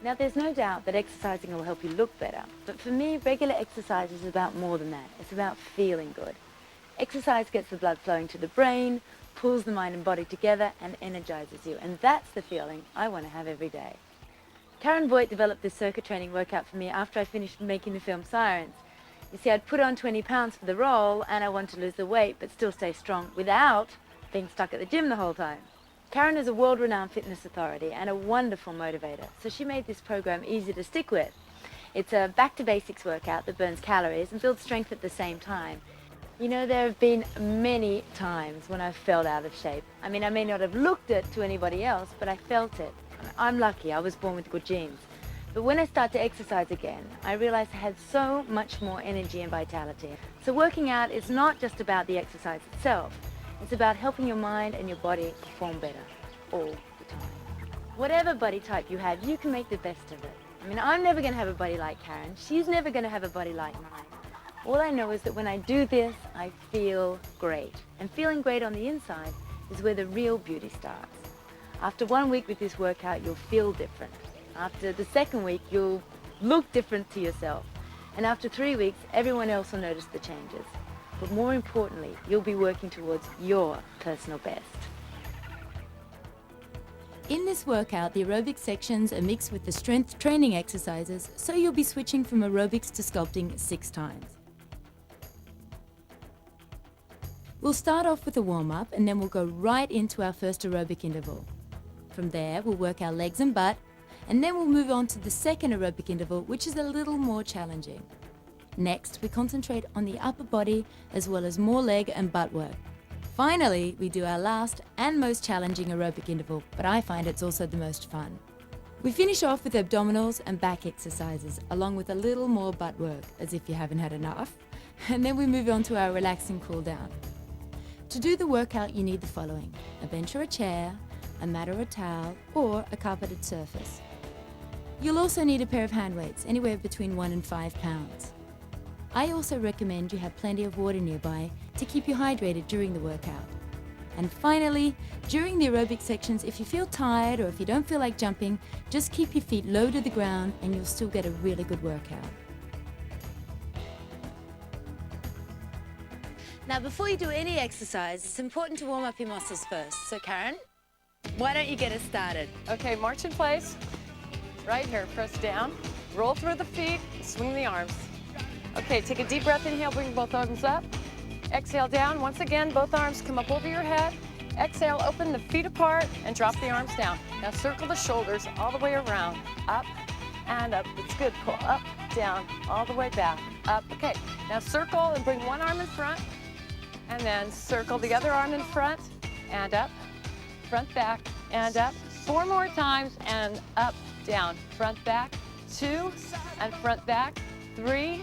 Now, there's no doubt that exercising will help you look better, but for me, regular exercise is about more than that. It's about feeling good. Exercise gets the blood flowing to the brain, pulls the mind and body together, and energizes you, and that's the feeling I want to have every day. Karen Voight developed this circuit training workout for me after I finished making the film Sirens. You see, I'd put on 20 pounds for the role, and I wanted to lose the weight but still stay strong without being stuck at the gym the whole time. Karen is a world-renowned fitness authority and a wonderful motivator, so she made this program easy to stick with. It's a back-to-basics workout that burns calories and builds strength at the same time. You know, there have been many times when I've felt out of shape. I mean, I may not have looked it to anybody else, but I felt it. I'm lucky, I was born with good genes. But when I start to exercise again, I realized I had so much more energy and vitality. So working out is not just about the exercise itself. It's about helping your mind and your body perform better all the time. Whatever body type you have, you can make the best of it. I mean, I'm never going to have a body like Karen. She's never going to have a body like mine. All I know is that when I do this, I feel great. And feeling great on the inside is where the real beauty starts. After 1 week with this workout, you'll feel different. After the second week, you'll look different to yourself. And after 3 weeks, everyone else will notice the changes. But more importantly, you'll be working towards your personal best. In this workout, the aerobic sections are mixed with the strength training exercises, so you'll be switching from aerobics to sculpting 6 times. We'll start off with a warm-up and then we'll go right into our first aerobic interval. From there, we'll work our legs and butt, and then we'll move on to the second aerobic interval, which is a little more challenging. Next, we concentrate on the upper body as well as more leg and butt work. Finally, we do our last and most challenging aerobic interval, but I find it's also the most fun. We finish off with abdominals and back exercises, along with a little more butt work, as if you haven't had enough, and then we move on to our relaxing cool down. To do the workout, you need the following: a bench or a chair, a mat or a towel, or a carpeted surface. You'll also need a pair of hand weights, anywhere between 1 and 5 pounds. I also recommend you have plenty of water nearby to keep you hydrated during the workout. And finally, during the aerobic sections, if you feel tired or if you don't feel like jumping, just keep your feet low to the ground and you'll still get a really good workout. Now, before you do any exercise, it's important to warm up your muscles first. So, Karen, why don't you get us started? Okay, march in place. Right here, press down. Roll through the feet, swing the arms. Okay, take a deep breath, inhale, bring both arms up. Exhale down, once again, both arms come up over your head. Exhale, open the feet apart and drop the arms down. Now circle the shoulders all the way around, up and up. It's good, pull up, down, all the way back, up. Okay, now circle and bring one arm in front, and then circle the other arm in front, and up, front, back, and up. 4 more times, and up, down, front, back, 2, and front, back, 3,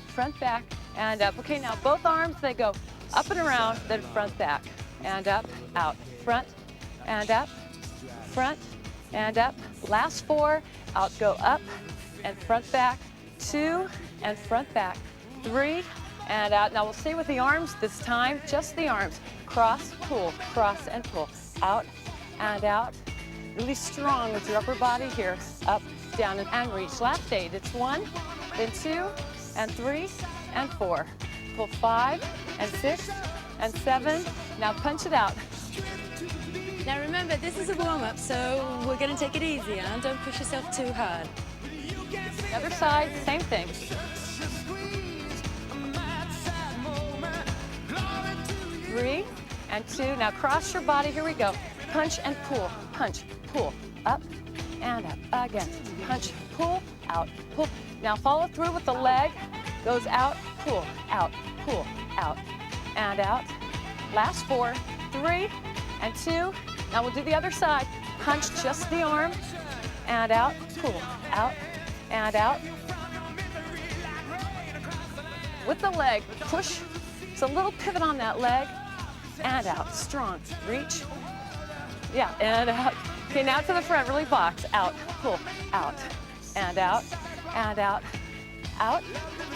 front, back, and up. Okay, now both arms, they go up and around, then front, back, and up, out, front, and up, front, and up. Last 4, out, go up, and front, back, 2, and front, back, 3, and out. Now we'll stay with the arms this time, just the arms. Cross, and pull, out, and out. Really strong with your upper body here, up, down, and reach. Last 8, it's 1, then 2, and 3, and 4. Pull 5, and 6, and 7. Now punch it out. Now remember, this is a warm-up, so we're going to take it easy, huh? Don't push yourself too hard. Other side, same thing. 3, and 2. Now cross your body, here we go. Punch and pull, punch, pull, up, and up, again. Punch, pull, out, pull. Now follow through with the leg, goes out, pull, out, and out. Last 4, 3, and 2. Now we'll do the other side. Punch just the arm, and out, pull, out, and out. With the leg, push. It's a little pivot on that leg, and out, strong, reach. Yeah, and out. Okay, now to the front, really box. Out, pull, out, and out, and out, out,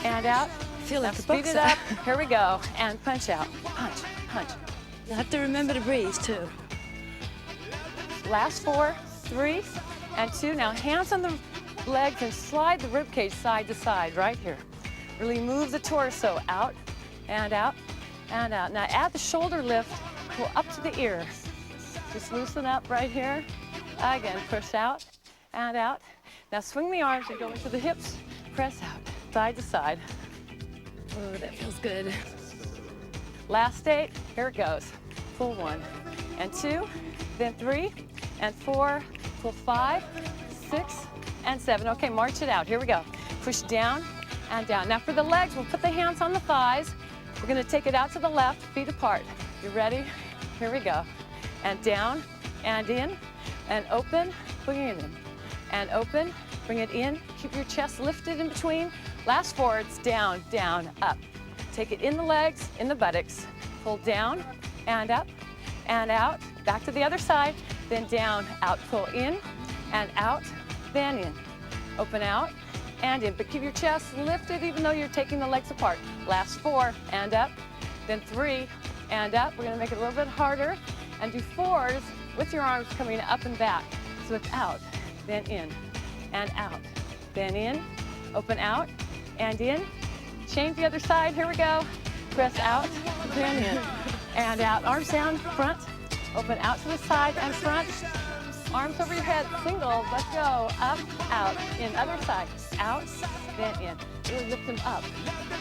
and out. Feel like now a speed boxer. it up. Here we go. And punch out. Punch, punch. You have to remember to breathe, too. Last 4, 3, and 2. Now hands on the legs and slide the rib cage side to side right here. Really move the torso out and out and out. Now add the shoulder lift, pull up to the ear. Just loosen up right here. Again, push out and out. Now swing the arms and go into the hips. Press out, side to side. Oh, that feels good. Last 8, here it goes. Pull 1 and 2, then 3 and 4, pull 5, 6 and 7. Okay, march it out. Here we go. Push down and down. Now for the legs, we'll put the hands on the thighs. We're gonna take it out to the left, feet apart. You ready? Here we go. And down and in and open, bring it in. And open, bring it in. Keep your chest lifted in between. Last 4, it's down, down, up. Take it in the legs, in the buttocks. Pull down and up and out. Back to the other side, then down, out. Pull in and out, then in. Open out and in, but keep your chest lifted even though you're taking the legs apart. Last 4, and up, then 3, and up. We're gonna make it a little bit harder, and do 4s with your arms coming up and back. So it's out, then in, and out, then in, open out, and in. Change the other side, here we go. Press out, then in, and out. Arms down, front, open out to the side and front. Arms over your head, single, let's go. Up, out, in, other side. Out, then in. Really lift them up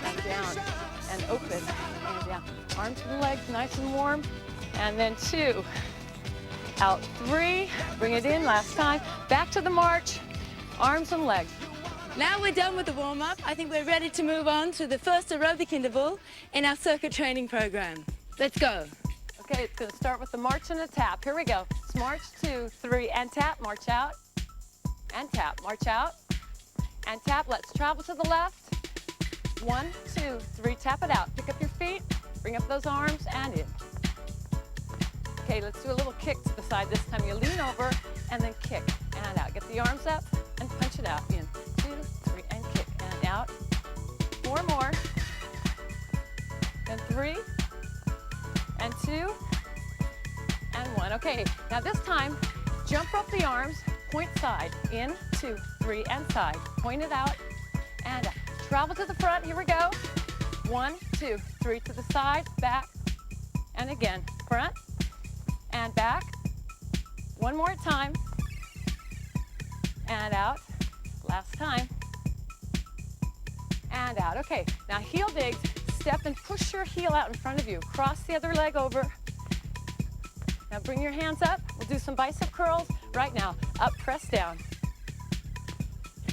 and down and open and down. Arms to the legs, nice and warm. And then 2, out 3, bring it in, last time. Back to the march, arms and legs. Now we're done with the warm-up. I think we're ready to move on to the first aerobic interval in our circuit training program. Let's go. Okay, it's gonna start with the march and a tap. Here we go. It's march, 2, 3, and tap. March out, and tap. March out, and tap. Let's travel to the left. 1, 2, 3, tap it out. Pick up your feet, bring up those arms, and in. Okay, let's do a little kick to the side this time. You lean over, and then kick, and out. Get the arms up, and punch it out. In, 2, 3, and kick, and out. 4 more, and 3, and 2, and 1. Okay, now this time, jump up the arms, point side, in, 2, 3, and side. Point it out, and out. Travel to the front, here we go. 1, 2, 3 to the side, back, and again, front, and back. One more time, and out. Last time, and out. Okay, now heel digs. Step and push your heel out in front of you. Cross the other leg over. Now bring your hands up. We'll do some bicep curls right now. Up, press down.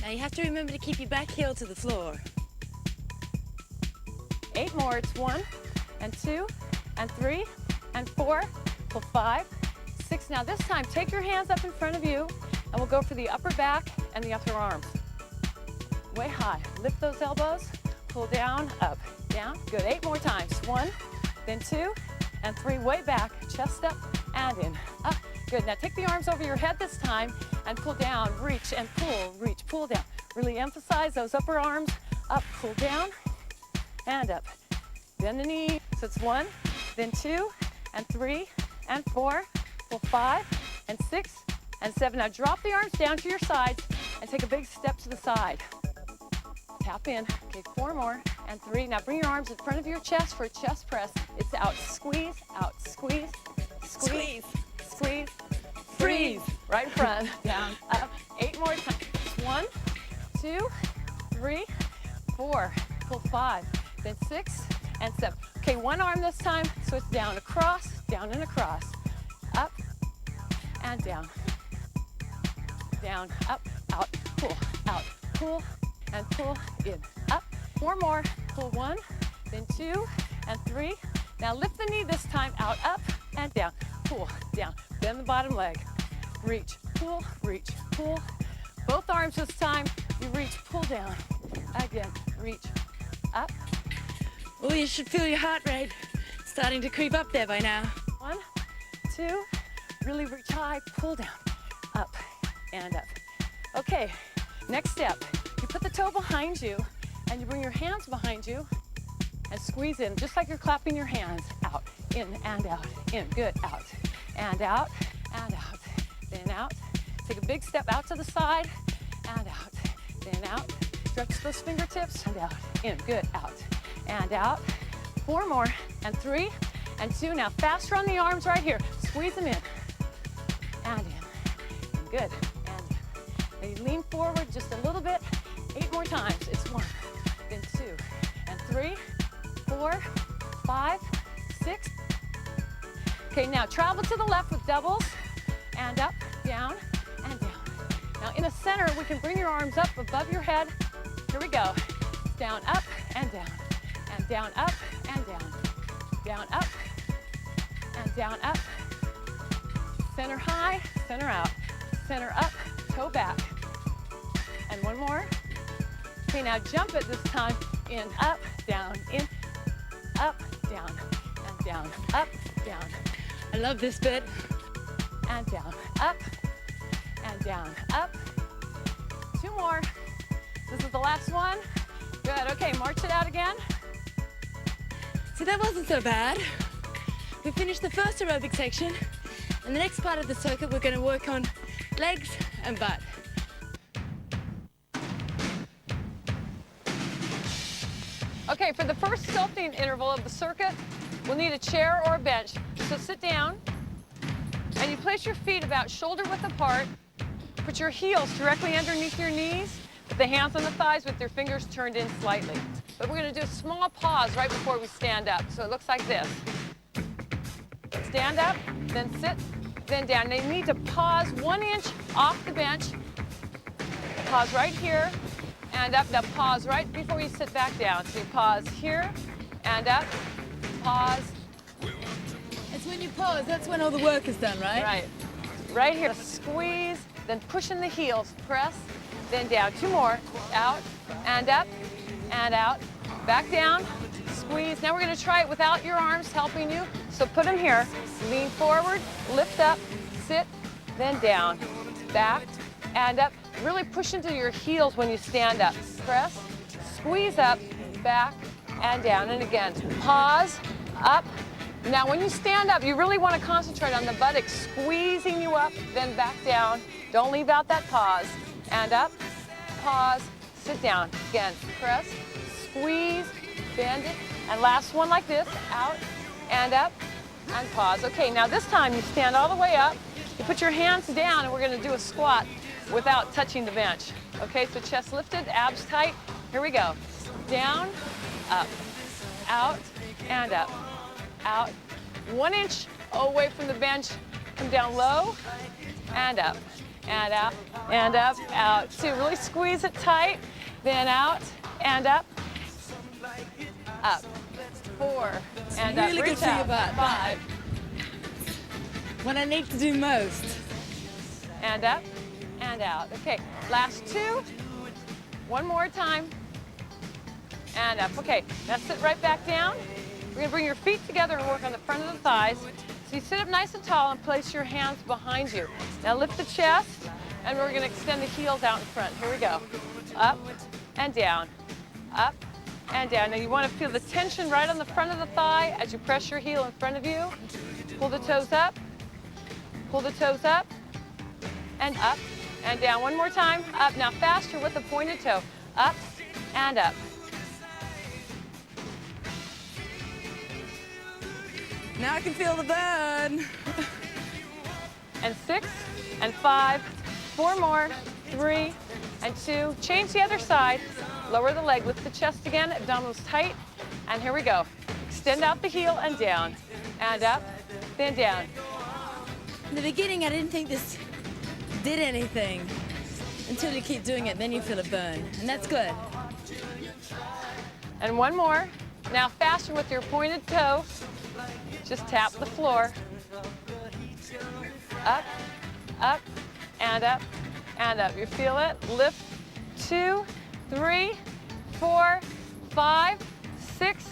Now you have to remember to keep your back heel to the floor. 8 more. It's 1, and 2, and 3, and 4. Pull 5, 6. Now this time, take your hands up in front of you, and we'll go for the upper back and the upper arms. Way high. Lift those elbows. Pull down, up, down. Good. 8 more times. 1, then 2, and 3. Way back. Chest up and in. Up. Good. Now take the arms over your head this time and pull down. Reach and pull. Reach. Pull down. Really emphasize those upper arms. Up. Pull down and up. Bend the knee. So it's 1, then 2, and 3, and 4. Pull 5, and 6, and 7. Now drop the arms down to your sides and take a big step to the side. Tap in. Okay, 4 more, and 3. Now bring your arms in front of your chest for a chest press. It's out, squeeze, squeeze, squeeze, squeeze, freeze. Right in front, down, up. 8 more times. 1, 2, 3, 4. Pull 5, then 6, and 7. Okay, one arm this time, so it's down, across, down and across. Up, and down. Down, up, out, pull, and pull in. Up, 4 more, pull 1, then 2, and 3. Now lift the knee this time, out, up, and down. Pull, down, bend the bottom leg. Reach, pull, pull. Both arms this time, you reach, pull down. Again, reach, up. Oh, you should feel your heart rate starting to creep up there by now. 1, 2, really reach high, pull down, up, and up. Okay, next step. You put the toe behind you, and you bring your hands behind you, and squeeze in, just like you're clapping your hands. Out, in, and out, in, good, out, and out, and out, then out. Take a big step out to the side, and out. Then out. Stretch those fingertips and out. In. Good. Out. And out. 4 more. And 3 and 2. Now faster on the arms right here. Squeeze them in. And in. And good. And in. Now you lean forward just a little bit. 8 more times. It's 1. Then 2. And 3, 4, 5, 6. Okay, now travel to the left with doubles. And up, down, and down. Now in the center, we can bring your arms up above your head. Here we go. Down, up, and down. And down, up, and down. Down, up, and down, up. Center high, center out. Center up, toe back. And 1 more. Okay, now jump it this time. In, up, down, in, up, down, and down, up, down. I love this bit. And down, up, and down, up. 2 more. This is the last one. Good, okay, march it out again. So that wasn't so bad. We finished the first aerobic section, and the next part of the circuit we're going to work on legs and butt. Okay, for the first stealthing interval of the circuit, we'll need a chair or a bench. So sit down, and you place your feet about shoulder width apart. Put your heels directly underneath your knees, with the hands on the thighs with your fingers turned in slightly. But we're gonna do a small pause right before we stand up. So it looks like this. Stand up, then sit, then down. Now you need to pause 1 inch off the bench. Pause right here, and up. Now pause right before you sit back down. So you pause here, and up, pause. It's when you pause, that's when all the work is done, right? Right. Right here. Squeeze, then push in the heels. Press, then down. 2 more. Out, and up, and out. Back down, squeeze. Now we're going to try it without your arms helping you. So put them here. Lean forward, lift up, sit, then down. Back, and up. Really push into your heels when you stand up. Press, squeeze up, back, and down. And again, pause, up. Now when you stand up, you really want to concentrate on the buttocks squeezing you up, then back down. Don't leave out that pause. And up, pause, sit down. Again, press, squeeze, bend it. And last one like this, out, and up, and pause. Okay, now this time you stand all the way up. You put your hands down, and we're going to do a squat without touching the bench. Okay, so chest lifted, abs tight. Here we go. Down, up, out, and up. Out. 1 inch away from the bench. Come down low, and up, and out, and up, out. 2, really squeeze it tight. Then out, and up, up. 4, and up. Really good for your butt. 5, What I need to do most. and up, and out. Okay, last 2. 1 more time, and up. Okay, now sit right back down. We're gonna bring your feet together and work on the front of the thighs. So you sit up nice and tall and place your hands behind you. Now lift the chest, and we're gonna extend the heels out in front. Here we go. Up and down, up and down. Now you wanna feel the tension right on the front of the thigh as you press your heel in front of you. Pull the toes up, pull the toes up, and up and down. 1 more time, up. Now faster with the pointed toe. Up and up. Now I can feel the burn. And 6, and 5, 4 more, 3, and 2. Change the other side. Lower the leg, lift the chest again, abdominals tight. And here we go. Extend out the heel and down. And up, then down. In the beginning, I didn't think this did anything until you keep doing it, then you feel a burn, and that's good. And 1 more. Now faster with your pointed toe. Just tap the floor. Up, up, and up, and up. You feel it? Lift. 2, 3, 4, 5, 6,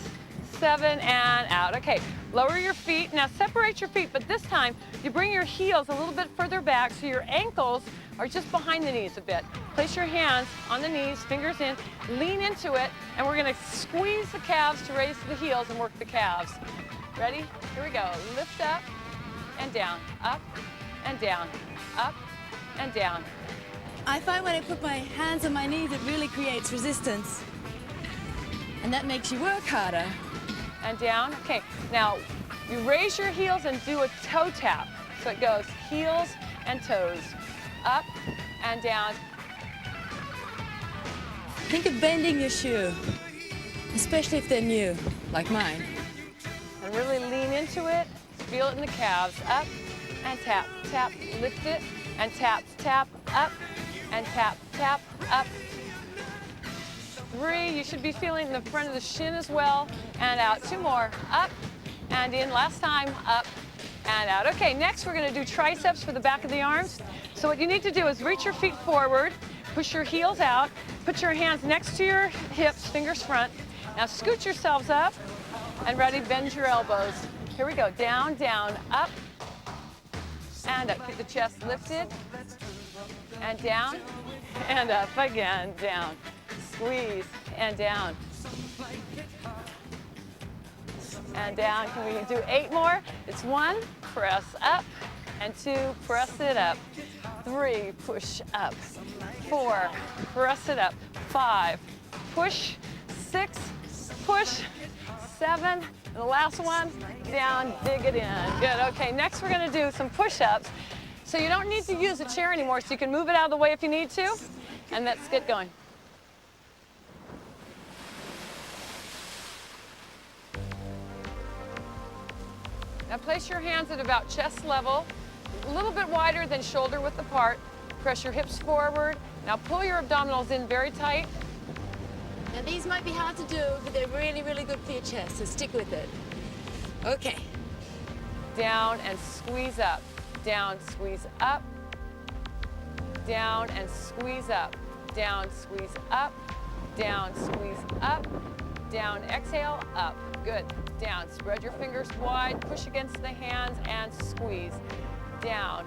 7, and out. Okay, lower your feet. Now separate your feet, but this time you bring your heels a little bit further back so your ankles are just behind the knees a bit. Place your hands on the knees, fingers in, lean into it, and we're gonna squeeze the calves to raise the heels and work the calves. Ready? Here we go. Lift up and down, up and down, up and down. I find when I put my hands on my knees, it really creates resistance. And that makes you work harder. And down. Okay, now you raise your heels and do a toe tap. So it goes heels and toes, up and down. Think of bending your shoe, especially if they're new, like mine. And really lean into it. Feel it in the calves. Up and tap, tap, lift it, and tap, tap, up, and tap, tap, up. 3, you should be feeling the front of the shin as well, and out. 2 more, up and in. Last time, up and out. Okay, next we're gonna do triceps for the back of the arms. So what you need to do is reach your feet forward, push your heels out, put your hands next to your hips, fingers front. Now scoot yourselves up, and ready, bend your elbows. Here we go, down, down, up, and up. Keep the chest lifted, and down, and up again, down. Squeeze, and down. And down. Can we do 8 more? It's 1, press up, and 2, press it up. 3, push up. 4, press it up. 5, push. 6, push. 7, and the last one, down, dig it in. Good, okay, next we're gonna do some push-ups. So you don't need to use a chair anymore, so you can move it out of the way if you need to, and let's get going. Now place your hands at about chest level, a little bit wider than shoulder width apart. Press your hips forward. Now pull your abdominals in very tight. Now these might be hard to do, but they're really, really good for your chest, so stick with it. Okay. Down and squeeze up. Down, squeeze up. Down and squeeze up. Down, squeeze up. Down, squeeze up. Down, exhale, up. Good. Down, spread your fingers wide, push against the hands and squeeze. Down,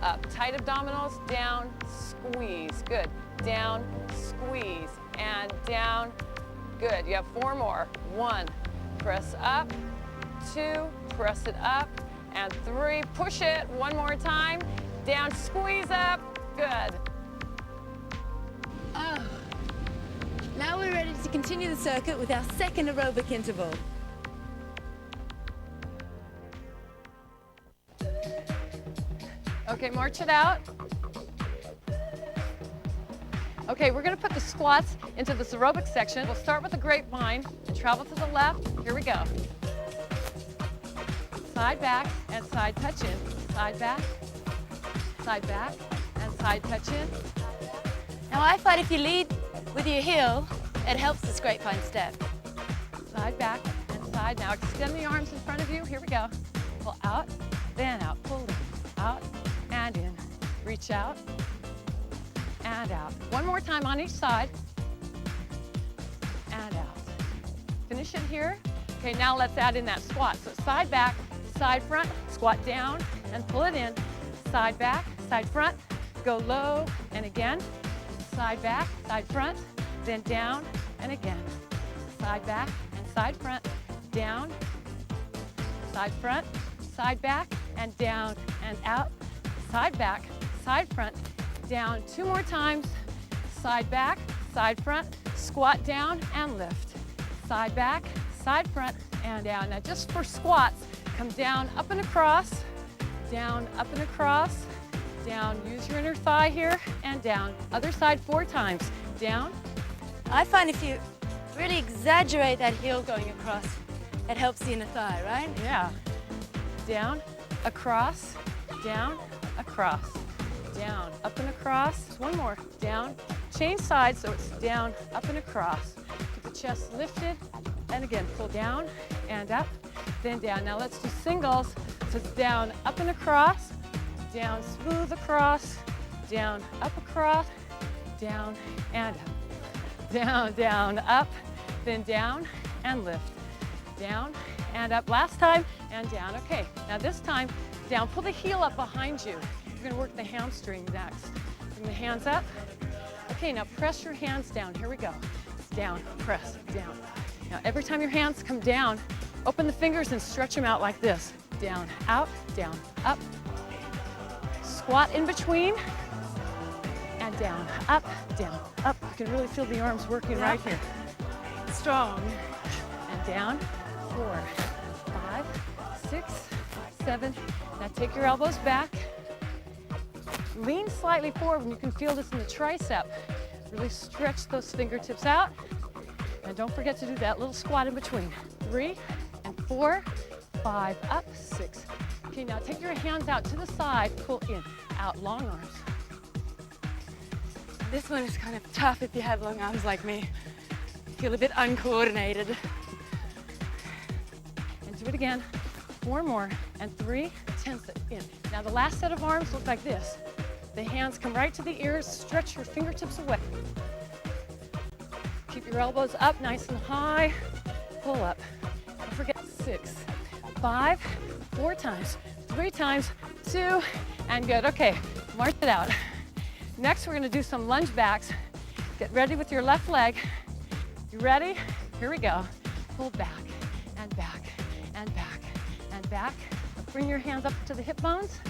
up. Tight abdominals, down, squeeze. Good. Down, squeeze, and down. Good. You have 4 more. 1, press up. 2, press it up. And 3, push it. 1 more time. Down, squeeze up. Good. Oh. Now we're ready to continue the circuit with our second aerobic interval. Okay, march it out. Okay, we're gonna put the squats into this aerobic section. We'll start with the grapevine and travel to the left. Here we go. Side back and side touch in. Side back, and side touch in. Now I find if you lead with your heel, it helps this grapevine step. Side back and side. Now extend the arms in front of you. Here we go. Pull out, then out. Pull in, out, and in. Reach out, and out. 1 more time on each side, and out. Finish it here. Okay, now let's add in that squat. So side back, side front, squat down, and pull it in. Side back, side front, go low, and again. Side back, side front, then down, and again. Side back and side front, down, side front, side back, and down, and out. Side back, side front, down. 2 more times. Side back, side front, squat down and lift. Side back, side front, and down. Now just for squats, come down, up and across, down, up and across, down. Use your inner thigh here, and down. Other side 4 times. Down. I find if you really exaggerate that heel going across, it helps the inner thigh, right? Yeah. Down, across, down, across, down, up and across. 1 more. Down. Change sides so it's down, up and across. Keep the chest lifted, and again, pull down and up, then down. Now let's do singles. So it's down, up and across, down, smooth across, down, up across, down, and up. Down, down, up, then down, and lift. Down, and up. Last time, and down. Okay, now this time, down. Pull the heel up behind you. You're gonna work the hamstring next. Bring the hands up. Okay, now press your hands down. Here we go. Down, press, down. Now every time your hands come down, open the fingers and stretch them out like this. Down, out, down, up. Squat in between, and down, up, down, up. You can really feel the arms working right here. Strong. And down, 4, 5, 6, 7. Now take your elbows back. Lean slightly forward when you can feel this in the tricep. Really stretch those fingertips out. And don't forget to do that little squat in between. 3 and 4, 5, up, 6. Okay, now take your hands out to the side, pull in, out, long arms. This one is kind of tough if you have long arms like me. Feel a bit uncoordinated. And do it again. 4 more, and 3, tense it in. Now the last set of arms look like this. The hands come right to the ears, stretch your fingertips away. Keep your elbows up nice and high. Pull up. Don't forget 6, 5, 4 times, 3 times, 2, and good. Okay, march it out. Next, we're gonna do some lunge backs. Get ready with your left leg. You ready? Here we go. Pull back, and back, and back, and back. Bring your hands up to the hip bones.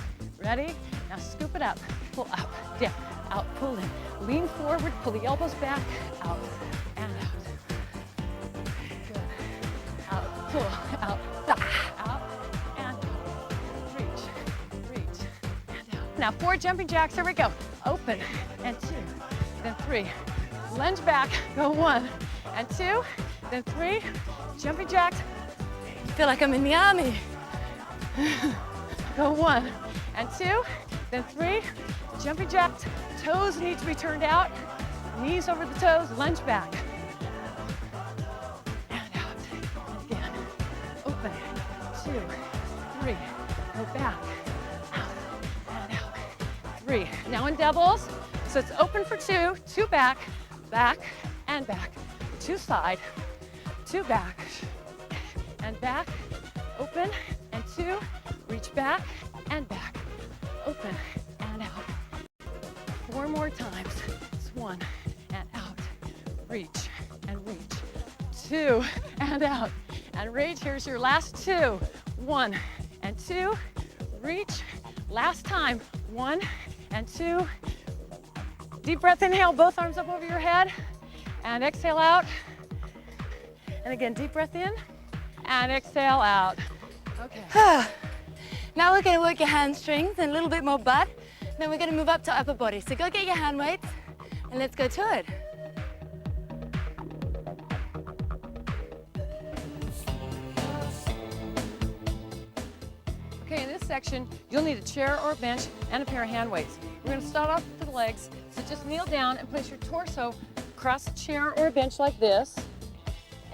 Ready? Now scoop it up. Pull up, down, out, pull in. Lean forward, pull the elbows back, out, and out. Good. Out, pull, out, out, and out. Reach, and out. Now 4 jumping jacks, here we go. Open, and 2, then 3. Lunge back, go 1, and 2, then 3. Jumping jacks. I feel like I'm in the army. Go 1, and 2, then 3. Jumping jacks. Toes need to be turned out. Knees over the toes, lunge back. And out. And again. Open. 2, 3. Go back. Out. And out. 3. Now in doubles. So it's open for 2. 2 back. Back. And back. 2 side. 2 back. And back. Open. And 2. Reach back. And back. Open. And out. 4 more times. It's 1 and out. Reach and reach. 2 and out. And reach. Here's your last 2. 1 and 2. Reach. Last time. 1 and 2. Deep breath, inhale, both arms up over your head. And exhale out. And again, deep breath in. And exhale out. Okay. Now we're going to work your hamstrings and a little bit more butt. Then we're going to move up to upper body. So go get your hand weights and let's go to it. Okay, in this section, you'll need a chair or a bench and a pair of hand weights. We're going to start off with the legs. So just kneel down and place your torso across a chair or a bench like this.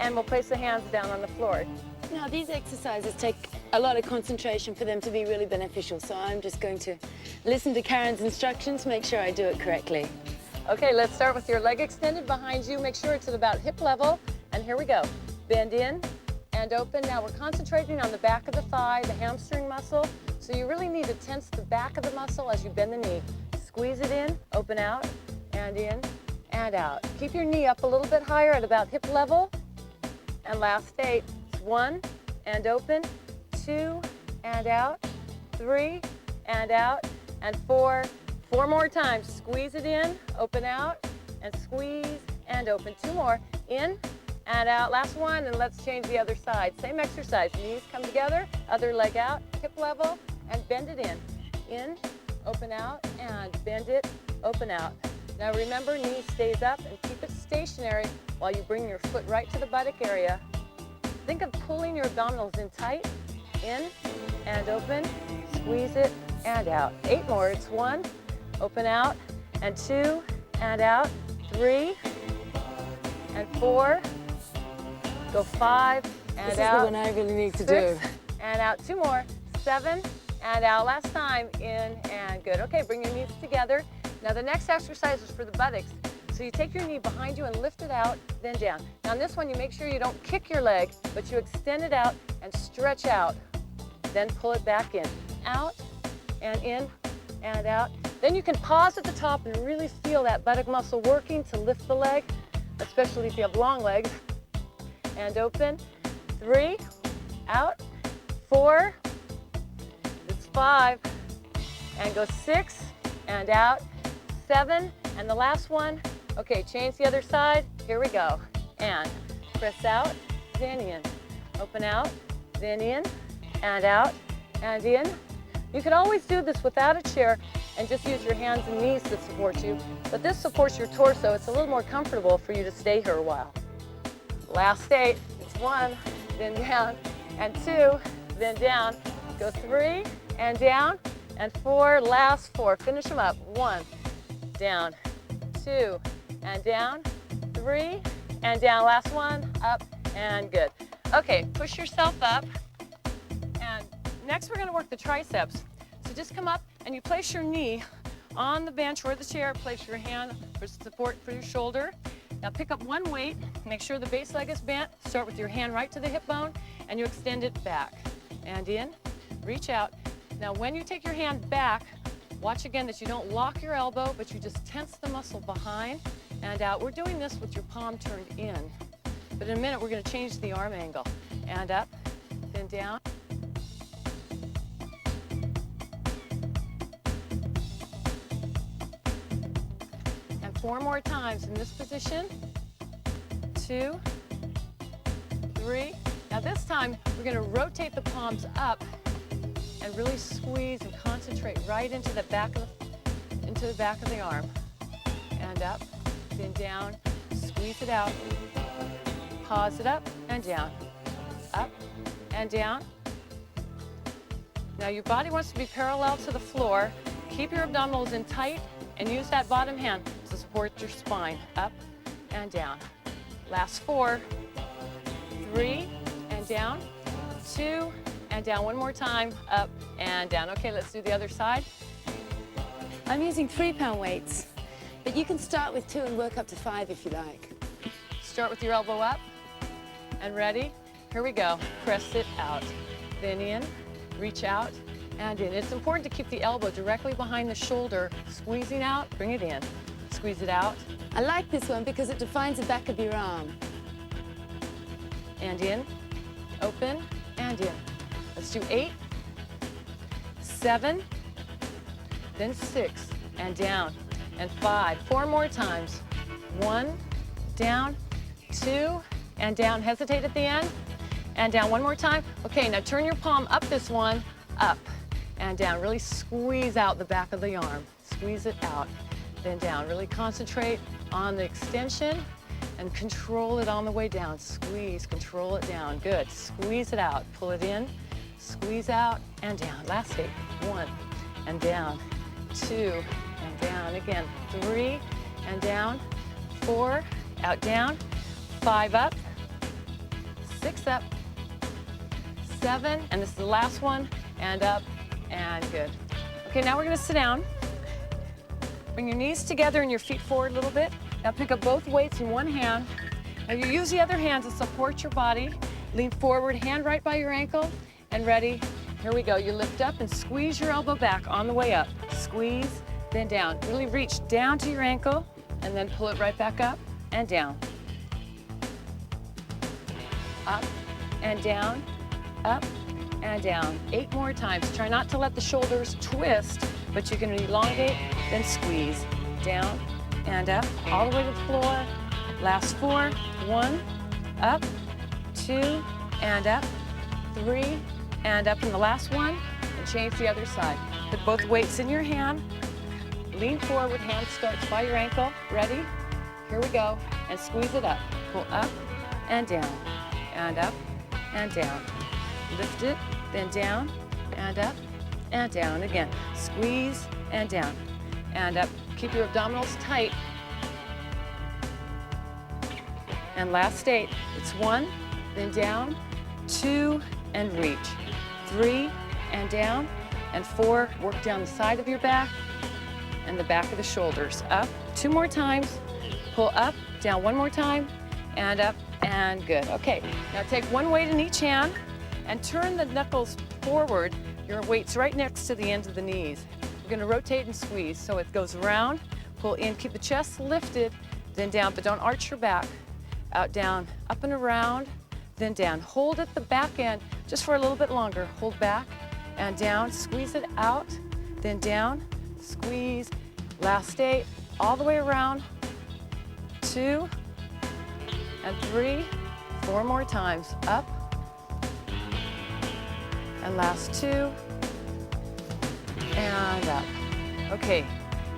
And we'll place the hands down on the floor. Now these exercises take a lot of concentration for them to be really beneficial. So I'm just going to listen to Karen's instructions, make sure I do it correctly. Okay, let's start with your leg extended behind you. Make sure it's at about hip level. And here we go. Bend in and open. Now we're concentrating on the back of the thigh, the hamstring muscle. So you really need to tense the back of the muscle as you bend the knee. Squeeze it in, open out, and in, and out. Keep your knee up a little bit higher at about hip level. And last 8. 1 and open, 2 and out, 3 and out, and 4. 4 more times. Squeeze it in, open out, and squeeze and open. 2 more. In and out. Last one, and let's change the other side. Same exercise. Knees come together, other leg out, hip level, and bend it in. In, open out, and bend it, open out. Now remember, knee stays up and keep it stationary while you bring your foot right to the buttock area. Think of pulling your abdominals in tight, in and open, squeeze it and out. 8 more, it's 1, open out, and 2 and out, 3 and 4, go 5 and this out. This is the one I really need to 6 do. And out, 2 more, 7 and out. Last time, in and good. Okay, bring your knees together. Now the next exercise is for the buttocks. So you take your knee behind you and lift it out, then down. Now on this one, you make sure you don't kick your leg, but you extend it out and stretch out. Then pull it back in. Out and in and out. Then you can pause at the top and really feel that buttock muscle working to lift the leg, especially if you have long legs. And open. 3, out. 4, it's 5, and go 6 and out. 7 And the last one, okay, change the other side. Here we go. And press out, then in. Open out, then in, and out, and in. You can always do this without a chair and just use your hands and knees to support you. But this supports your torso. It's a little more comfortable for you to stay here a while. Last 8, it's 1, then down, and 2, then down. Go 3, and down, and 4, last 4. Finish them up. 1, down, 2, and down, 3, and down. Last one, up, and good. Okay, push yourself up, and next we're gonna work the triceps. So just come up and you place your knee on the bench or the chair, place your hand for support for your shoulder. Now pick up one weight, make sure the base leg is bent, start with your hand right to the hip bone, and you extend it back. And in, reach out. Now when you take your hand back, watch again that you don't lock your elbow, but you just tense the muscle behind and out. We're doing this with your palm turned in. But in a minute, we're going to change the arm angle. And up, then down. And 4 more times in this position. 2, 3. Now this time, we're going to rotate the palms up and really squeeze and concentrate right into the back of the arm. And up, then down, squeeze it out. Pause it up and down, up and down. Now your body wants to be parallel to the floor. Keep your abdominals in tight and use that bottom hand to support your spine, up and down. Last 4, 3, and down, 2, and down. One more time, up and down. Okay, let's do the other side. I'm using 3-pound weights, but you can start with 2 and work up to 5 if you like. Start with your elbow up. And ready? Here we go. Press it out. Then in, reach out, and in. It's important to keep the elbow directly behind the shoulder, squeezing out, bring it in. Squeeze it out. I like this one because it defines the back of your arm. And in, open, and in. Let's do 8, 7, then 6, and down, and 5. 4 more times. 1, down, 2, and down. Hesitate at the end, and down. One more time. Okay, now turn your palm up this one, up, and down. Really squeeze out the back of the arm. Squeeze it out, then down. Really concentrate on the extension and control it on the way down. Squeeze, control it down. Good. Squeeze it out. Pull it in, squeeze out, and down. Last 8. 1, and down. 2, and down. Again. 3, and down. 4, out, down. 5 up. 6 up. 7, and this is the last one, and up, and good. Okay, now we're gonna sit down. Bring your knees together and your feet forward a little bit. Now pick up both weights in one hand. Now you use the other hand to support your body. Lean forward, hand right by your ankle, and ready. Here we go. You lift up and squeeze your elbow back on the way up. Squeeze, then down. Really reach down to your ankle, and then pull it right back up and down. Up and down, up and down. 8 more times. Try not to let the shoulders twist, but you can elongate, then squeeze. Down and up, all the way to the floor. Last 4, 1, up, 2, and up, 3, and up. And the last one, and change the other side. Put both weights in your hand. Lean forward, hand starts by your ankle. Ready? Here we go. And squeeze it up. Pull up and down. And up, and down. Lift it, then down, and up, and down. Again, squeeze, and down, and up. Keep your abdominals tight. And last 8, it's 1, then down, 2, and reach. 3, and down, and 4, work down the side of your back, and the back of the shoulders. Up, 2 more times, pull up, down 1 more time, and up, and good. Okay, now take one weight in each hand and turn the knuckles forward. Your weight's right next to the ends of the knees. We're gonna rotate and squeeze. So it goes around, pull in, keep the chest lifted, then down, but don't arch your back. Out, down, up and around, then down. Hold at the back end just for a little bit longer. Hold back and down, squeeze it out, then down, squeeze. Last 8, all the way around. 2 and 3, 4 more times. Up. And last 2 and up. Okay,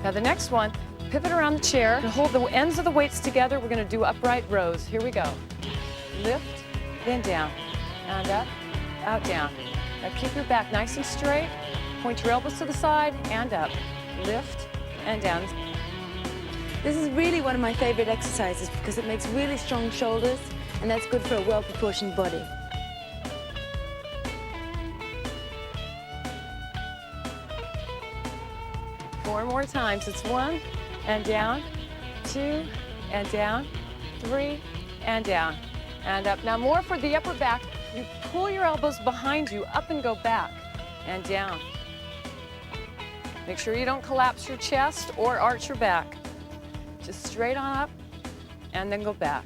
now the next one, pivot around the chair and hold the ends of the weights together. We're gonna do upright rows. Here we go. Lift, then down, and up, out, down. Now keep your back nice and straight. Point your elbows to the side and up. Lift and down. This is really one of my favorite exercises because it makes really strong shoulders, and that's good for a well-proportioned body. Four more times. It's 1 and down, 2 and down, 3 and down, and up. Now more for the upper back. You pull your elbows behind you, up and go back, and down. Make sure you don't collapse your chest or arch your back. Just straight on up, and then go back.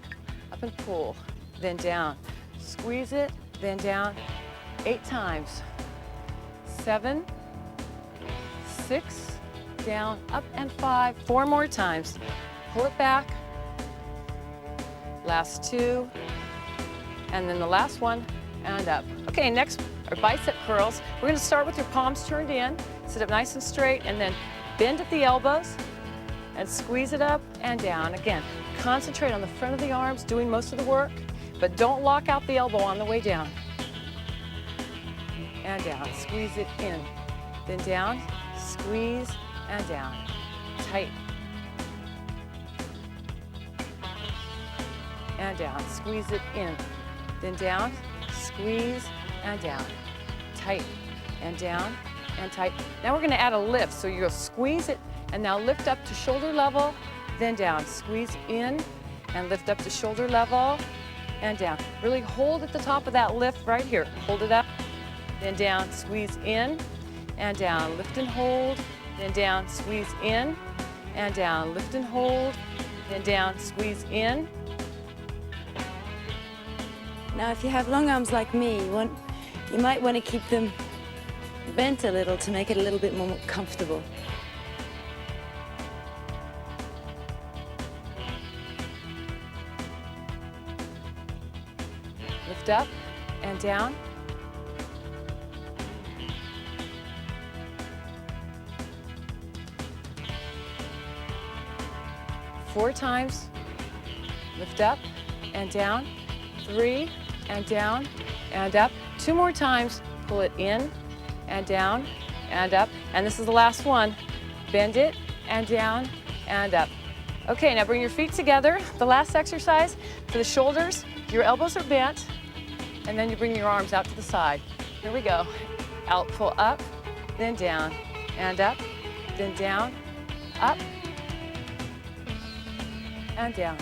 Up and pull, then down. Squeeze it, then down. 8 times. 7, 6, down, up, and 5. 4 more times. Pull it back. Last 2, and then the last one, and up. Okay, next are bicep curls. We're gonna start with your palms turned in. Sit up nice and straight, and then bend at the elbows, and squeeze it up and down. Again, concentrate on the front of the arms, doing most of the work, but don't lock out the elbow on the way down. And down, squeeze it in. Then down, squeeze, and down. Tight. And down, squeeze it in. Then down, squeeze, and down. Tight, and down, and tight. Now we're gonna add a lift, so you'll squeeze it, and now lift up to shoulder level, then down. Squeeze in, and lift up to shoulder level, and down. Really hold at the top of that lift right here. Hold it up, then down, squeeze in, and down. Lift and hold, then down, squeeze in, and down. Lift and hold, then down, squeeze in. Now, if you have long arms like me, you might want to keep them bent a little to make it a little bit more comfortable. Lift up and down. Four times. Lift up and down. 3 and down and up. 2 more times. Pull it in and down and up. And this is the last one. Bend it and down and up. Okay, now bring your feet together. The last exercise for the shoulders, your elbows are bent, and then you bring your arms out to the side. Here we go. Out, pull up, then down, and up, then down, up, and down.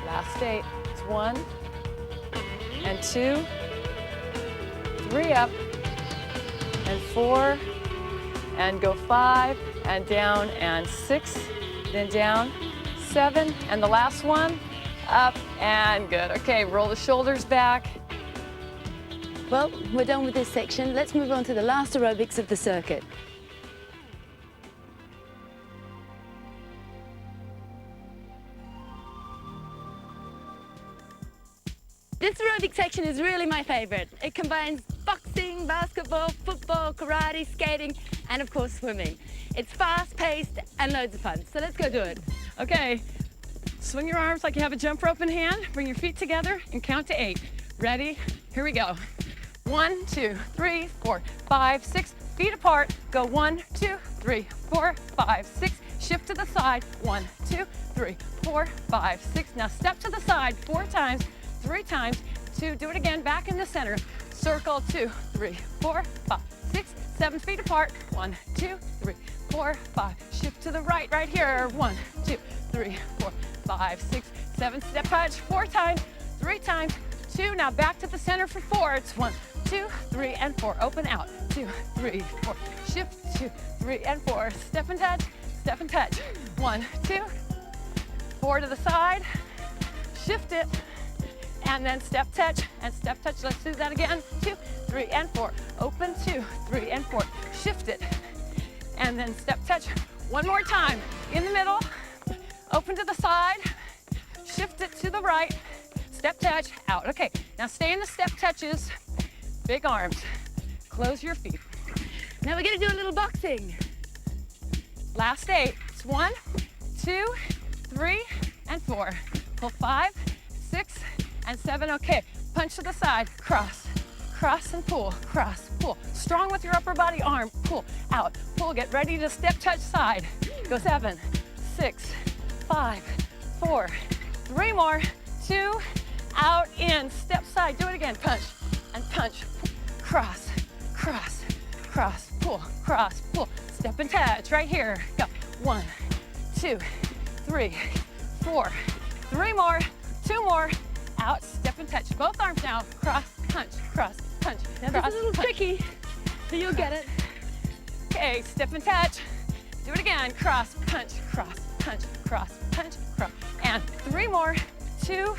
Last 8. It's 1 and 2, 3 up, and 4, and go 5, and down, and 6, then down, 7, and the last one, up, and good. Okay, roll the shoulders back. Well, we're done with this section. Let's move on to the last aerobics of the circuit. This aerobic section is really my favorite. It combines boxing, basketball, football, karate, skating, and of course swimming. It's fast-paced and loads of fun, so let's go do it. Okay, swing your arms like you have a jump rope in hand, bring your feet together, and count to 8. Ready? Here we go. 1, 2, 3, 4, 5, 6, feet apart. Go 1, 2, 3, 4, 5, 6. Shift to the side. 1, 2, 3, 4, 5, 6. Now step to the side 4 times, 3 times, 2. Do it again, back in the center. Circle 2, 3, 4, 5, 6, 7 feet apart. 1, 2, 3, 4, 5. Shift to the right, right here. 1, 2, 3, 4, 5, 6, 7. Step touch 4 times, 3 times, 2. Now back to the center for 4. It's 1, 2, 3, and 4. Open out. 2, 3, 4. Shift 2, 3, and 4. Step and touch. Step and touch. 1, 2, 4 to the side. Shift it. and then step touch, and step touch. Let's do that again. 2, 3, and 4. Open, 2, 3, and 4. Shift it, and then step touch. One more time. In the middle, open to the side, shift it to the right, step touch, out. Okay, now stay in the step touches, big arms, close your feet. Now we're gonna do a little boxing. Last 8. It's 1, 2, 3, and 4. Pull 5, 6, and 7. Okay, punch to the side, cross, cross and pull, cross, pull. Strong with your upper body, arm, pull, out, pull. Get ready to step touch side. Go 7, 6, 5, 4, 3 more, 2, out, in, step side. Do it again, punch and punch, cross, cross, cross, pull, cross, pull. Step and touch right here. Go. 1, 2, 3, 4, 3 more, 2 more, out, step and touch. Both arms now, cross, punch, cross, punch, Now cross, this is a little punch. tricky, so you'll get it. Okay, step and touch. Do it again, cross, punch, cross, punch, cross, punch, cross. And 3 more, 2,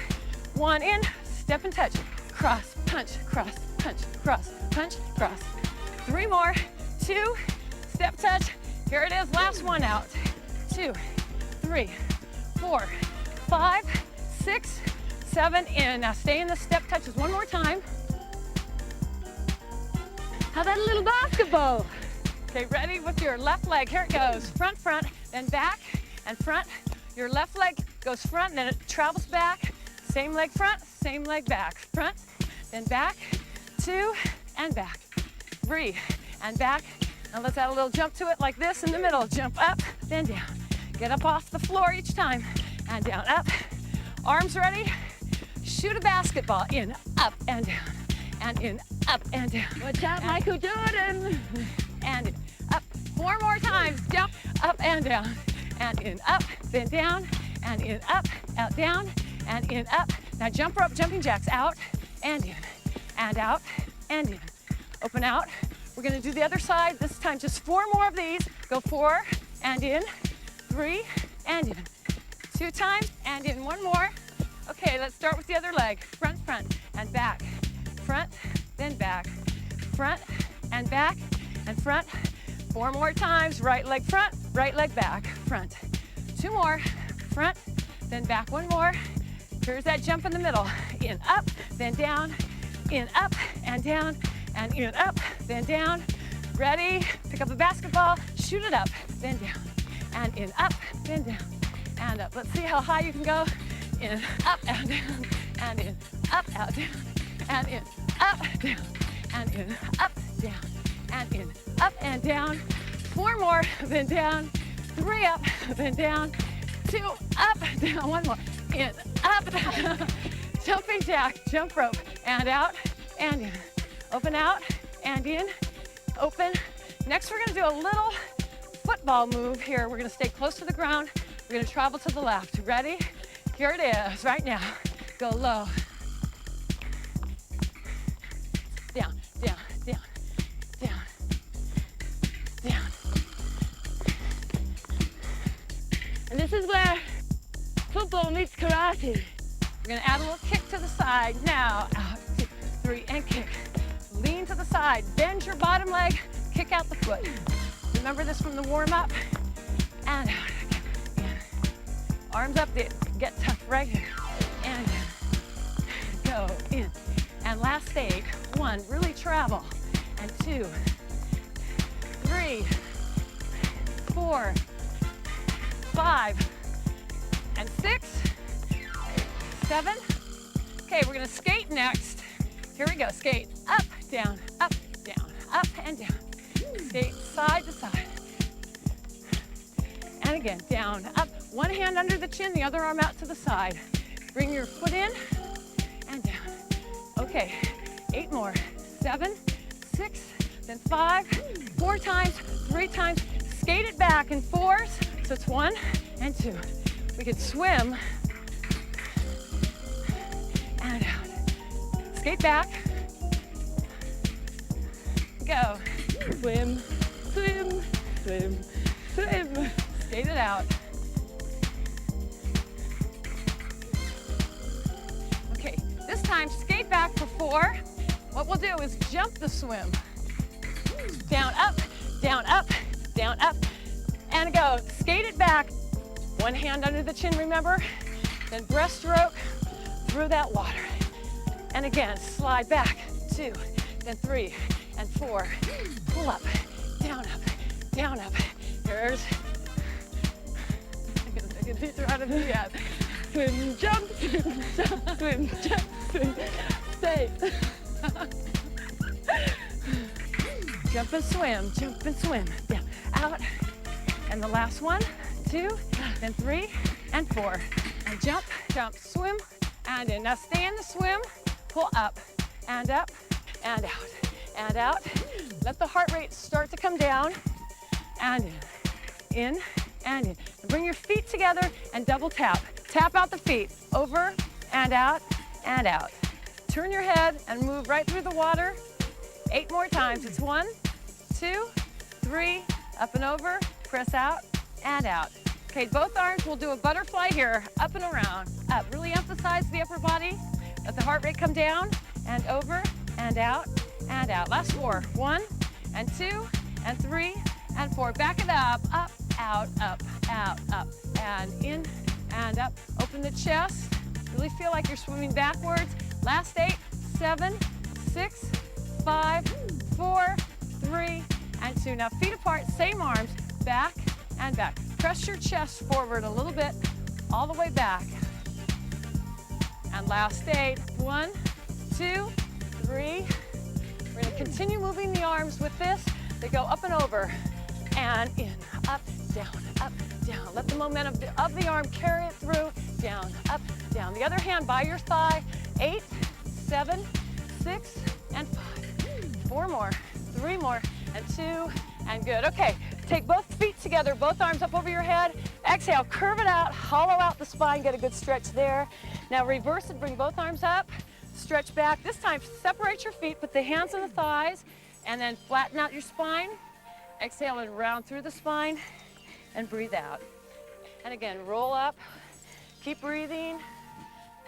1, in, step and touch. Cross, punch, cross, punch, cross, punch, cross. 3 more, 2, step touch. Here it is, last one out. 2, 3, 4, 5, 6, 7, in. Now stay in the step touches one more time. How about a little basketball? Okay, ready with your left leg. Here it goes. Front, front, then back and front. Your left leg goes front, and then it travels back. Same leg front, same leg back. Front, then back, 2, and back. 3, and back. Now let's add a little jump to it like this in the middle. Jump up, then down. Get up off the floor each time, and down, up. Arms ready. Shoot a basketball. In, up, and down. And in, up, and down. Watch out, Michael Jordan. And in, up. 4 more times. Jump, up, and down. And in, up, then down. And in, up, out, down. And in, up. Now jump rope, jumping jacks. Out, and in. And out, and in. Open out. We're gonna do the other side. This time just 4 more of these. Go 4, and in. 3, and in. 2 times, and in. 1 more. Okay, let's start with the other leg. Front, front, and back. Front, then back. Front, and back, and front. 4 more times. Right leg front, right leg back. Front. 2 more. Front, then back. 1 more. Here's that jump in the middle. In, up, then down. In, up, and down. And in, up, then down. Ready? Pick up a basketball, shoot it up, then down. And in, up, then down. And up. Let's see how high you can go. In, up, out, down. And in, up, out, down. And in, up, down. And in, up, down. And in, up, and down. 4 more, then down. 3 up, then down. 2 up, down. 1 more. In, up, down. Jumping jack, jump rope, and out, and in. Open out, and in, open. Next, we're gonna do a little football move here. We're gonna stay close to the ground. We're gonna travel to the left. Ready? Here it is, right now. Go low. Down, down, down, down, down. And this is where football meets karate. We're gonna add a little kick to the side. Now, out, 2, 3, and kick. Lean to the side, bend your bottom leg, kick out the foot. Remember this from the warm-up? And out, in. Arms up, get tough right here. And in. Go, in. And last 8, 1, really travel. And 2, 3, 4, 5, and 6, 7. Okay, we're gonna skate next. Here we go, skate, up, down, up, and down. Skate side to side. And again, down, up. 1 hand under the chin, the other arm out to the side. Bring your foot in and down. Okay, 8 more. 7, 6, then 5, 4 times, 3 times. Skate it back in 4s. So it's 1 and 2. We could swim and out. Skate back. Go. Swim, swim, swim, swim. Skate it out. Okay, this skate back for 4. What we'll do is jump the swim. Down, up, down, up, down, up, and go. Skate it back. One hand under the chin, remember? Then breaststroke through that water. And again, slide back. 2, then 3, and 4. Pull up, down, up, down, up. Here's, I can teach you how to do that. Swim, jump, swim, jump, swim. Stay. Jump and swim, jump and swim. Down, out. And the last one, 2, then 3, and 4. And jump, jump, swim, and in. Now stay in the swim, pull up, and out, and out. Let the heart rate start to come down, and in, and in. And bring your feet together and double tap. Tap out the feet, over, and out, and out. Turn your head and move right through the water. 8 more times. It's 1, 2, 3, up and over, press out, and out. Okay, both arms, we'll do a butterfly here, up and around, up. Really emphasize the upper body. Let the heart rate come down, and over, and out, and out. Last 4, 1, and 2, and 3, and 4. Back it up, out, up, and in, and up. Open the chest. Really feel like you're swimming backwards. Last 8, 7, 6, 5, 4, 3, and 2. Now feet apart, same arms, back and back. Press your chest forward a little bit, all the way back. And last 8, 1, 2, 3. We're gonna continue moving the arms with this. They go up and over, and in, up, down, up, down. Let the momentum of the arm carry it through, down, up, down. The other hand by your thigh, 8, 7, 6, and 5. 4 more, 3 more, and 2, and good. Okay, take both feet together, both arms up over your head. Exhale, curve it out, hollow out the spine, get a good stretch there. Now reverse it, bring both arms up, stretch back. This time, separate your feet, put the hands on the thighs, and then flatten out your spine. Exhale and round through the spine, and breathe out. And again, roll up, keep breathing,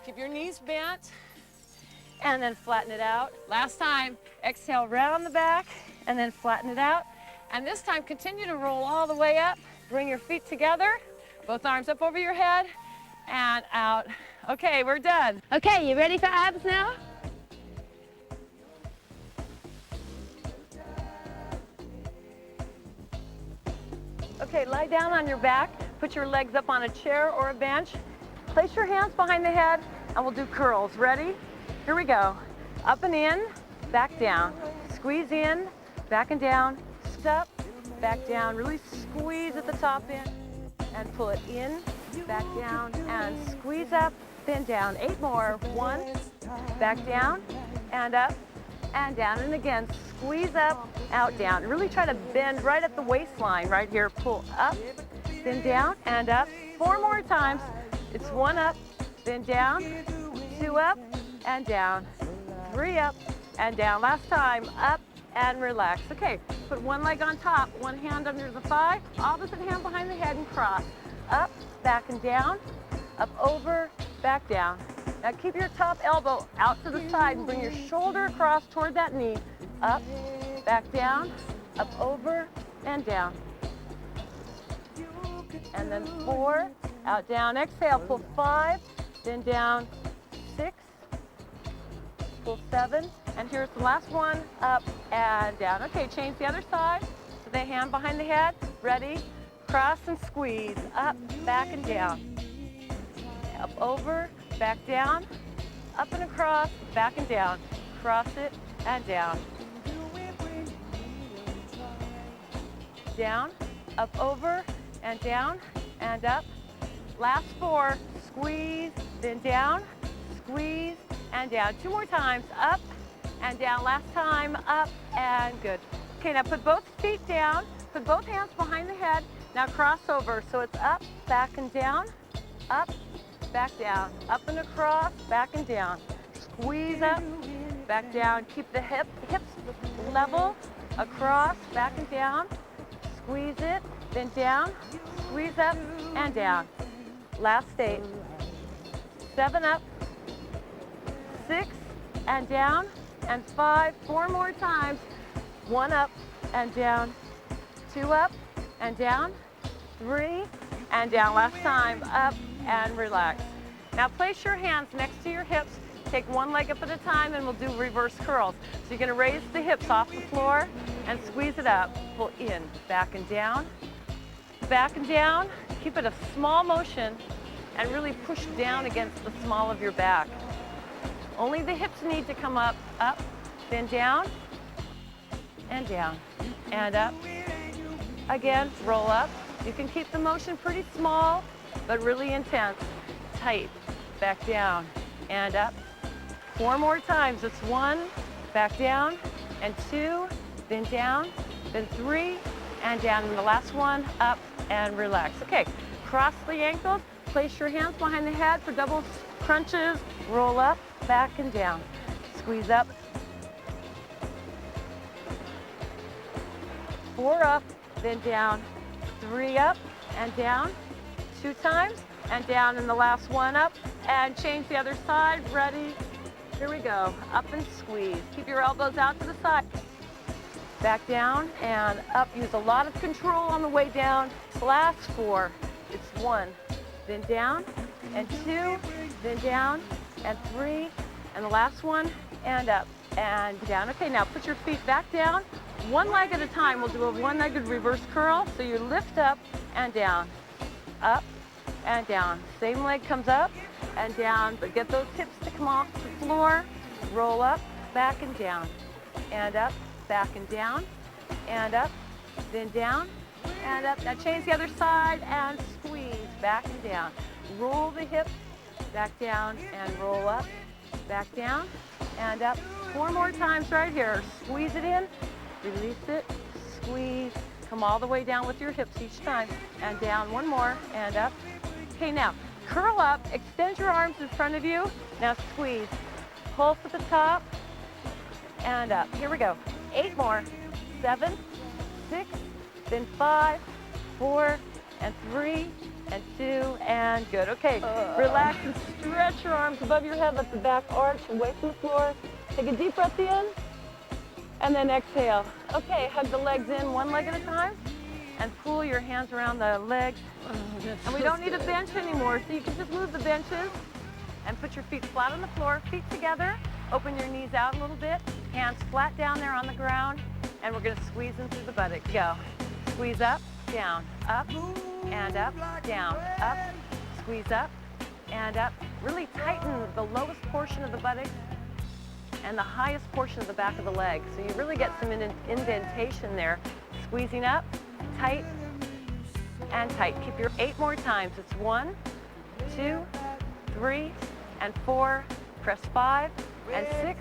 keep your knees bent, and then flatten it out. Last time, exhale, round the back, and then flatten it out. And this time, continue to roll all the way up. Bring your feet together, both arms up over your head, and out. Okay, we're done. Okay, you ready for abs now? Okay, lie down on your back. Put your legs up on a chair or a bench. Place your hands behind the head, and we'll do curls. Ready? Here we go. Up and in, back down. Squeeze in, back and down. Step, back down. Really squeeze at the top end, and pull it in, back down, and squeeze up, then down. 8 more. 1, back down, and up, and down. And again, squeeze up, out, down. Really try to bend right at the waistline right here. Pull up, then down, and up. 4 more times. It's 1 up, then down, 2 up, and down. 3 up, and down. Last time, up, and relax. Okay, put one leg on top, one hand under the thigh, opposite hand behind the head, and cross. Up, back and down, up, over, back down. Now keep your top elbow out to the side and bring your shoulder across toward that knee. Up, back down, up, over, and down. And then 4, out, down. Exhale, pull 5, then down, 6, pull 7, and here's the last one, up and down. Okay, change the other side. So the hand behind the head, ready, cross and squeeze, up, back and down. Up, over, back down, up and across, back and down. Cross it and down. Down, up, over, and down, and up. Last 4, squeeze, then down, squeeze, and down. 2 more times, up and down. Last time, up and good. Okay, now put both feet down, put both hands behind the head. Now cross over, so it's up, back and down, up, back down, up and across, back and down. Squeeze up, back down. Keep the hips level, across, back and down. Squeeze it, then down, squeeze up and down. Last 8. 7 up, 6, and down, and 5, 4 more times. 1 up and down, 2 up and down, 3 and down. Last time, up and relax. Now place your hands next to your hips. Take one leg up at a time and we'll do reverse curls. So you're gonna raise the hips off the floor and squeeze it up. Pull in, back and down, back and down. Keep it a small motion and really push down against the small of your back. Only the hips need to come up, then down, and down, and up. Again, roll up. You can keep the motion pretty small, but really intense. Tight, back down, and up. 4 more times. It's 1, back down, and 2, then down, then 3, and down. And the last one, up and relax. Okay, cross the ankles. Place your hands behind the head for double crunches. Roll up, back and down. Squeeze up. 4 up, then down. 3 up and down. 2 times and down. And the last one up. And change the other side. Ready? Here we go. Up and squeeze. Keep your elbows out to the side. Back down and up. Use a lot of control on the way down. Last 4. It's 1, then down, and 2, then down, and 3, and the last one, and up, and down. Okay, now put your feet back down. One leg at a time. We'll do a one-legged reverse curl. So you lift up and down, and down. Same leg comes up and down, but get those hips to come off the floor. Roll up, back and down, and up, back and down, and up, then down, and up. Now change the other side and squeeze, back and down. Roll the hips, back down and roll up, back down and up. 4 more times right here. Squeeze it in, release it, squeeze. Come all the way down with your hips each time and down. 1 more and up. Okay, now curl up, extend your arms in front of you. Now squeeze, pulse at the top and up. Here we go. 8 more. 7, 6, then 5, 4, and 3, and 2, and good. Okay, relax and stretch your arms above your head. Let the back arch away from the floor. Take a deep breath in, and then exhale. Okay, hug the legs in 1 leg at a time, and pull your hands around the legs. And we don't need a bench anymore, so you can just move the benches and put your feet flat on the floor, feet together. Open your knees out a little bit, hands flat down there on the ground, and we're gonna squeeze in through the buttocks. Go. Squeeze up, down, and up, down, up, squeeze up, and up. Really tighten the lowest portion of the buttocks and the highest portion of the back of the leg. So you really get some indentation there. Squeezing up, tight, and tight. Keep your 8 more times. It's 1, 2, 3, and 4. Press 5, and 6,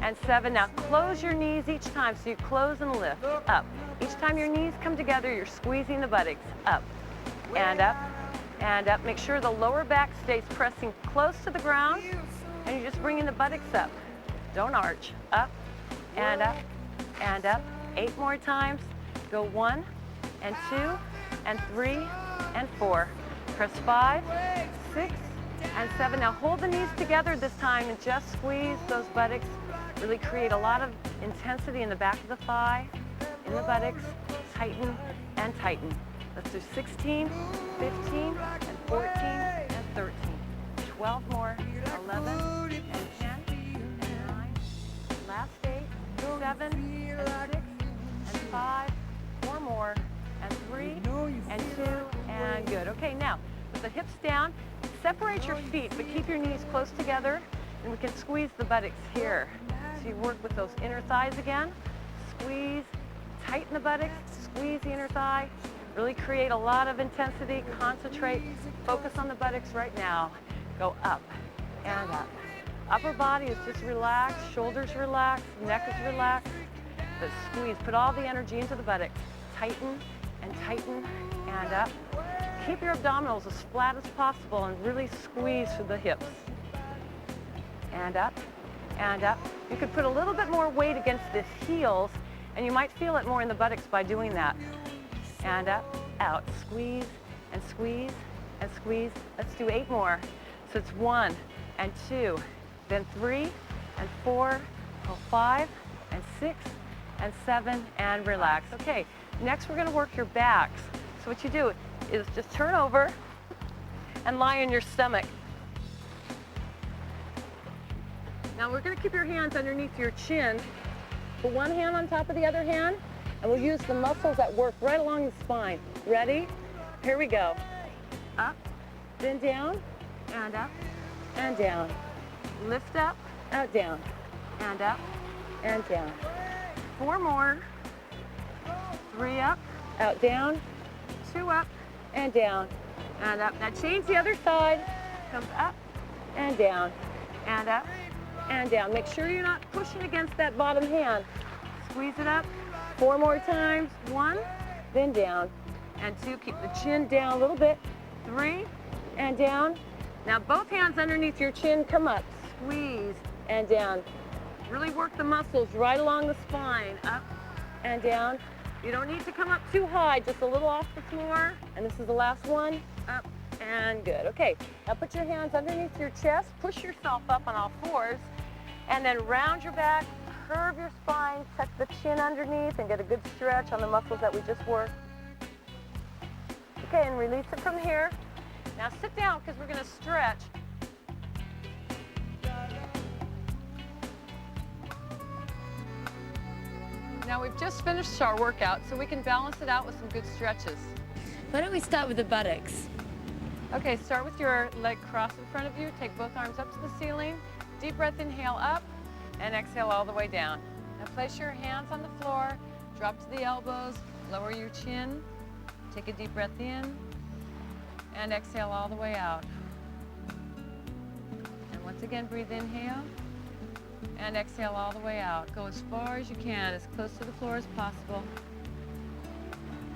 and 7. Now close your knees each time. So you close and lift, up. Each time your knees come together, you're squeezing the buttocks, up, and up, and up. Make sure the lower back stays pressing close to the ground, and you're just bringing the buttocks up. Don't arch, up, and up, and up. 8 more times. Go 1, and 2, and 3, and 4. Press 5, 6, and 7. Now hold the knees together this time and just squeeze those buttocks. Really create a lot of intensity in the back of the thigh, in the buttocks. Tighten and tighten. Let's do 16, 15, and 14, and 13. 12 more, 11, and 10, and 9. Last 8, 7, and 6, and 5, 4 more, and 3, and 2, and good. Okay, now, with the hips down, separate your feet, but keep your knees close together, and we can squeeze the buttocks here. So you work with those inner thighs again. Squeeze, tighten the buttocks, squeeze the inner thigh. Really create a lot of intensity, concentrate, focus on the buttocks right now. Go up and up. Upper body is just relaxed, shoulders relaxed, neck is relaxed, but squeeze, put all the energy into the buttocks. Tighten and up. Keep your abdominals as flat as possible and really squeeze through the hips. And up, and up. You could put a little bit more weight against the heels, and you might feel it more in the buttocks by doing that. And up, out, squeeze, and squeeze, and squeeze. Let's do 8 more. So it's 1, and 2, then 3, and 4, go 5, and 6, and 7, and relax. Okay, next we're gonna work your backs. So what you do is just turn over and lie on your stomach. Now we're gonna keep your hands underneath your chin. Put one hand on top of the other hand, and we'll use the muscles that work right along the spine. Ready? Here we go. Up, then down, and up, and down. Lift up, out, down, and up, and down. 4 more. 3 up, out, down, 2 up, and down, and up. Now change the other side. Comes up, and down, and up, and down. Make sure you're not pushing against that bottom hand. Squeeze it up. 4 more times. 1, then down, and 2. Keep the chin down a little bit. 3, and down. Now both hands underneath your chin, come up. Squeeze, and down. Really work the muscles right along the spine. Up, and down. You don't need to come up too high, just a little off the floor. And this is the last one. Up, and good. Okay, now put your hands underneath your chest. Push yourself up on all 4s. And then round your back, curve your spine, tuck the chin underneath, and get a good stretch on the muscles that we just worked. Okay, and release it from here. Now sit down because we're going to stretch. Now we've just finished our workout, so we can balance it out with some good stretches. Why don't we start with the buttocks? Okay, start with your leg crossed in front of you. Take both arms up to the ceiling. Deep breath, inhale up, and exhale all the way down. Now place your hands on the floor, drop to the elbows, lower your chin. Take a deep breath in, and exhale all the way out. And once again, breathe inhale, and exhale all the way out. Go as far as you can, as close to the floor as possible.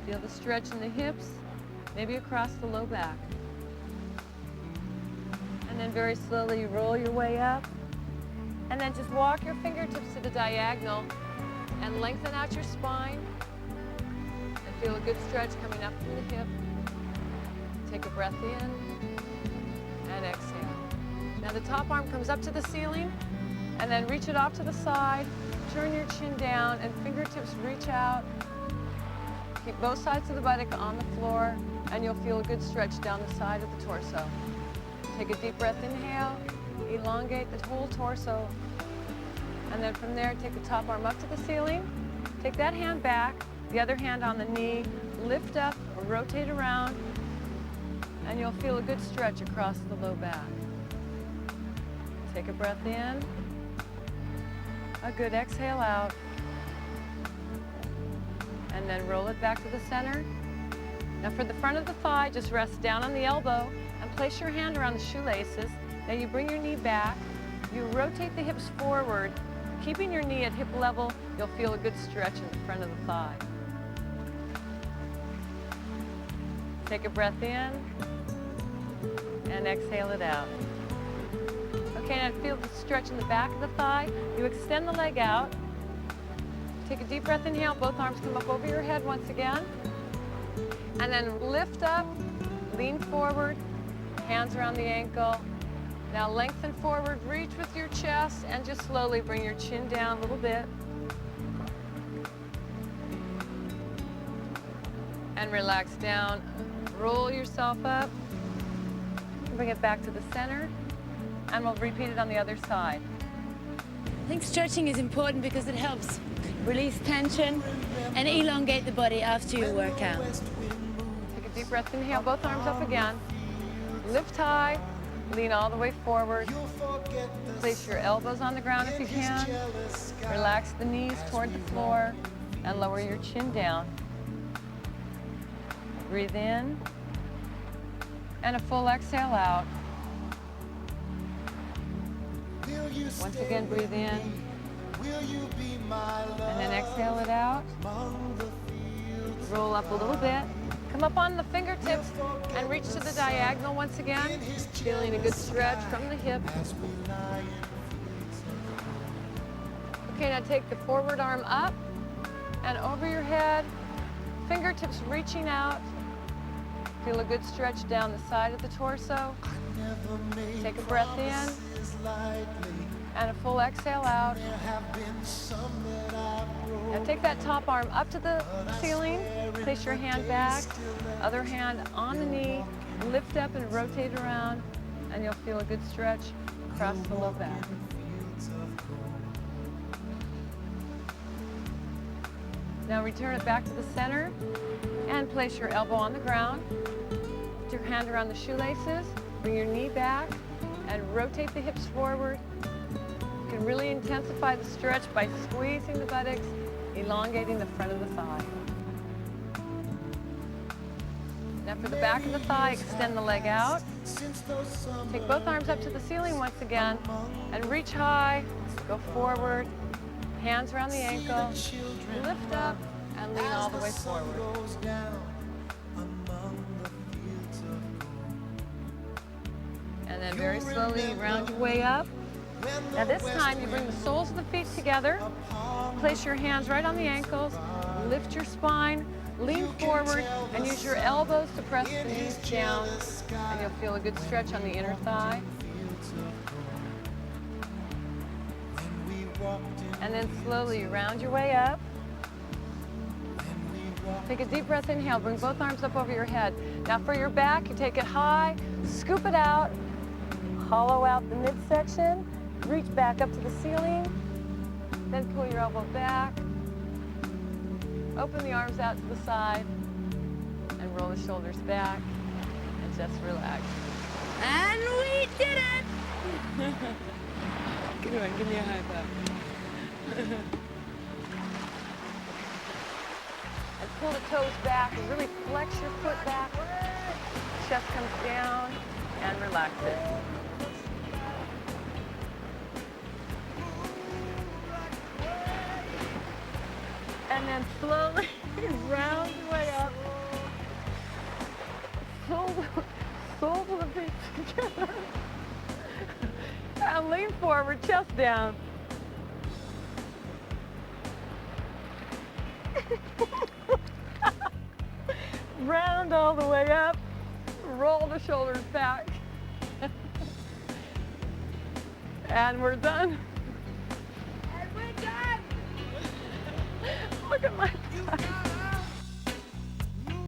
Feel the stretch in the hips, maybe across the low back. And then very slowly roll your way up. And then just walk your fingertips to the diagonal and lengthen out your spine. And feel a good stretch coming up from the hip. Take a breath in and exhale. Now the top arm comes up to the ceiling, and then reach it off to the side. Turn your chin down and fingertips reach out. Keep both sides of the buttock on the floor, and you'll feel a good stretch down the side of the torso. Take a deep breath, inhale, elongate the whole torso. And then from there, take the top arm up to the ceiling. Take that hand back, the other hand on the knee, lift up, or rotate around, and you'll feel a good stretch across the low back. Take a breath in, a good exhale out, and then roll it back to the center. Now for the front of the thigh, just rest down on the elbow and place your hand around the shoelaces. Now you bring your knee back, you rotate the hips forward, keeping your knee at hip level. You'll feel a good stretch in the front of the thigh. Take a breath in and exhale it out. Okay, now feel the stretch in the back of the thigh. You extend the leg out. Take a deep breath, inhale, both arms come up over your head once again. And then lift up, lean forward, hands around the ankle. Now lengthen forward, reach with your chest, and just slowly bring your chin down a little bit. And relax down. Roll yourself up. Bring it back to the center. And we'll repeat it on the other side. I think stretching is important because it helps release tension and elongate the body after your workout. Take a deep breath, inhale, both arms up again. Lift high, lean all the way forward. Place your elbows on the ground if you can. Relax the knees toward the floor and lower your chin down. Breathe in and a full exhale out. Once again, breathe in and then exhale it out. Roll up a little bit. Come up on the fingertips and reach to the diagonal once again. Feeling a good stretch from the hip. Okay, now take the forward arm up and over your head. Fingertips reaching out. Feel a good stretch down the side of the torso. Take a breath in And a full exhale out. Now take that top arm up to the ceiling. Place your hand back, other hand on the knee. Lift up and rotate around, and you'll feel a good stretch across the low back. Now return it back to the center and place your elbow on the ground. Put your hand around the shoelaces, bring your knee back, and rotate the hips forward. You can really intensify the stretch by squeezing the buttocks, elongating the front of the thigh. Now for the back of the thigh, extend the leg out. Take both arms up to the ceiling once again and reach high, go forward, hands around the ankle, lift up and lean all the way forward. And then very slowly round your way up. Now this time you bring the soles of the feet together, place your hands right on the ankles, lift your spine, lean forward, and use your elbows to press the knees down, and you'll feel a good stretch on the inner thigh. And then slowly round your way up. Take a deep breath, inhale, bring both arms up over your head. Now for your back, you take it high, scoop it out, hollow out the midsection, reach back up to the ceiling, then pull your elbow back, open the arms out to the side, and roll the shoulders back, and just relax. And we did it! Good one, give me a high five. And pull the toes back and really flex your foot back. Chest comes down and relax it. And then slowly round your way up. Soles of the feet together. And lean forward, chest down. Round all the way up. Roll the shoulders back. And we're done. And we're done! Look at my back.